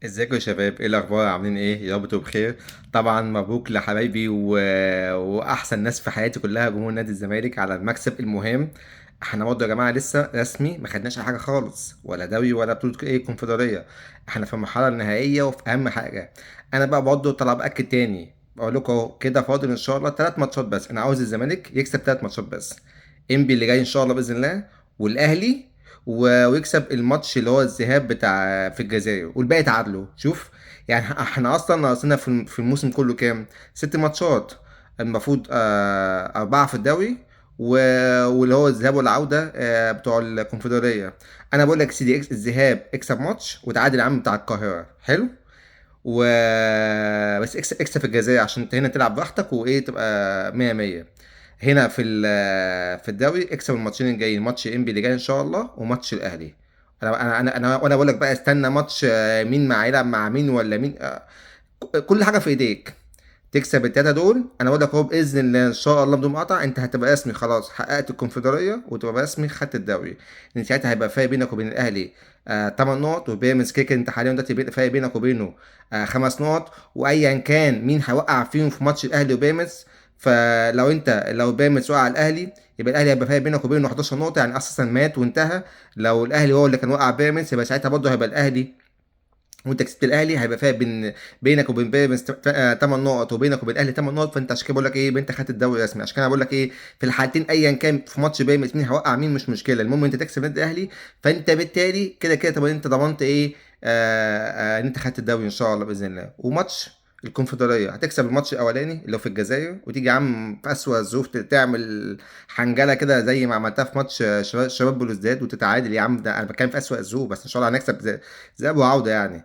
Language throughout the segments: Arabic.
ازيكم يا شباب؟ ايه الاخبار؟ عاملين ايه؟ يا رب تبقوا بخير. طبعا مبروك لحبايبي واحسن ناس في حياتي كلها، جمهور نادي الزمالك، على المكسب المهم. احنا برضه يا جماعه لسه رسمي ما خدناش اي حاجه خالص، ولا دوري ولا بطوله ايه كونفدراليه. احنا في المرحله النهائيه وفي اهم حاجه. انا بقى برضه طلع باكد تاني، بقول لكم اهو كده فاضل ان شاء الله 3 ماتشات بس. انا عاوز الزمالك يكسب 3 ماتشات بس. انبي اللي جاي ان شاء الله باذن الله، والاهلي، ويكسب الماتش اللي هو الذهاب بتاع في الجزائر، والباقي تعادلوا. شوف، يعني احنا اصلا ناقصنا في الموسم كله كام؟ 6 ماتشات. المفروض 4 في الدوري، واللي هو الذهاب والعودة بتوع الكونفدرالية. انا بقول لك يا سيدي، الذهاب اكسب ماتش، وتعادل يا عم بتاع القاهرة حلو. و بس اكسب في الجزائر عشان انت هنا تلعب براحتك وايه، تبقى 100 100. هنا في الدوري اكسب الماتشين الجايين، ماتش انبي اللي جاي ان شاء الله، وماتش الاهلي. وانا بقول لك بقى استنى ماتش مين مع هيلعب مع مين ولا مين. كل حاجه في ايديك. تكسب التلاته دول، انا بقول لك اهو باذن الله ان شاء الله بدون مقاطعه انت هتبقى رسمي خلاص حققت الكونفدراليه، وتبقى رسمي خدت الدوري. لان ساعتها هيبقى فارق بينك وبين الاهلي 8 نقط، وبيراميدز كده انت حاليا دلوقتي فارق بينك وبينه 5 نقط. وايا كان مين هيوقع فيهم في ماتش الاهلي وبيراميدز، لو بيراميدز وقع على الاهلي، يبقى الاهلي هيبقى فارق بينك وبينه 11 نقطه، يعني اساسا مات وانتهى. لو الاهلي هو اللي كان وقع بيراميدز، يبقى ساعتها برضه هيبقى الاهلي، وانت كسبت الاهلي، هيبقى فيها بينك وبين بيراميدز 8 نقط، وبينك وبين الاهلي 8 نقط. فانت عشان كده بقول لك ايه، يبقى انت خدت الدوري رسمي. عشان كده بقول لك ايه، في الحالتين ايا كان في ماتش بيراميدز مين هيوقع مين مش مشكله، المهم انت تكسب النادي الاهلي. فانت بالتالي كده كده تبقى انت ضمنت ايه، ان انت خدت الدوري ان شاء الله باذن الله. وماتش الكونفدراليه هتكسب الماتش الاولاني اللي هو في الجزائر، وتيجي يا عم في اسوأ الظروف تعمل حنجله كده زي ما عملتها في ماتش شباب بلوزداد، وتتعادل. يا عم ده انا بتكلم في اسوأ الظروف، بس ان شاء الله هنكسب ذهاب وعوده يعني.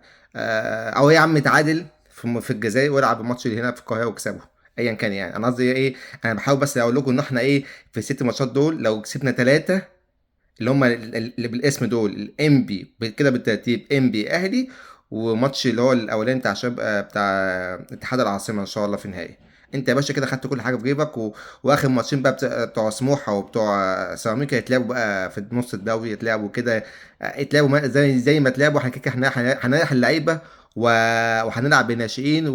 او يا عم تعادل في الجزائر، والعب الماتش اللي هنا في القاهره واكسبه. ايا كان يعني، انا قصدي ايه، انا بحاول بس اقول لكم ان احنا ايه، في ال6 ماتشات دول لو كسبنا 3، اللي هم اللي بالاسم دول، الانبي كده بالترتيب، انبي، اهلي، وماتش اللي هو الاولاني بتاع شباب بتاع اتحاد العاصمه ان شاء الله في النهائي. انت يا باشا كده خدت كل حاجه في جيبك. واخر ماتشين بقى بتوع سموحه وبتوع سيراميكا يتلعبوا بقى في نص الدوري، يتلعبوا كده. يتلعبوا زي ما تلعبوا. احنا كده هنريح اللعيبه، وهنلعب بالناشئين،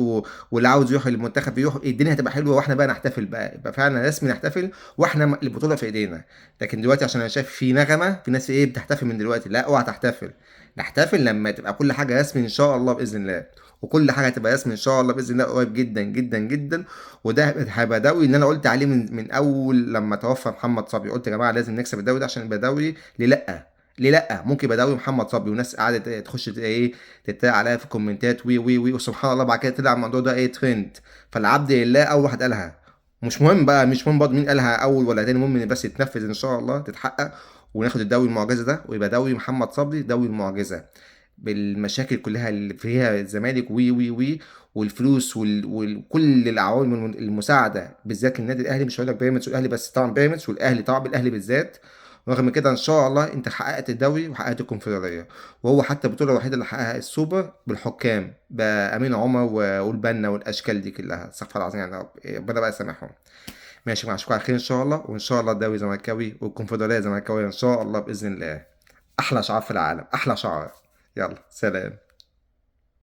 واللي عاوز يروح المنتخب يروح. الدنيا هتبقى حلوه، واحنا بقى نحتفل بقى، يبقى فعلا رسمي نحتفل، واحنا البطوله في ايدينا. لكن دلوقتي عشان انا شايف في نغمه في ناس ايه بتحتفل من دلوقتي، لا اوعى تحتفل. نحتفل لما تبقى كل حاجه رسمي ان شاء الله باذن الله. وكل حاجه هتبقى رسمي ان شاء الله باذن الله قريب جدا جدا جدا. وده هيبقى دوري اللي انا قلت عليه من اول لما توفى محمد صبري. قلت يا جماعه لازم نكسب الدوري ده عشان يبقى دوري. ليه لا؟ ليه لا؟ ممكن يبقى دوري محمد صبري، وناس قعدت تخش ايه، تتريق عليا في الكومنتات، وي وي وي، وسبحان الله بعد كده طلع الموضوع ده ايه، ترند. فالعبد لله اول واحد قالها. مش مهم بقى، مش مهم برضه مين قالها اول ولا تاني، المهم ان بس يتنفذ ان شاء الله، تتحقق، وناخد الدوري المعجزه ده، ويبقى دوري محمد صبري دوري المعجزه، بالمشاكل كلها اللي فيها الزمالك، وي وي وي، والفلوس وكل العوامل المساعده بالذات للنادي الاهلي. مش هقول لك بيراميدز والاهلي بس، طبعا بيراميدز والاهلي، طبعا الاهلي بالذات. رغم كده ان شاء الله انت حققت الدوري وحققت الكونفدراليه. وهو حتى البطوله الوحيده اللي حققها السوبر بالحكام بامين عمر والبنا والاشكال دي كلها، استغفر الله العظيم يعني، ربنا بقى يسامحهم. ماشي، مع اشوفك على خير ان شاء الله. وان شاء الله الدوري زملكاوي والكونفدراليه زملكاويه ان شاء الله باذن الله. احلى شعار في العالم، احلى شعار. يلا سلام.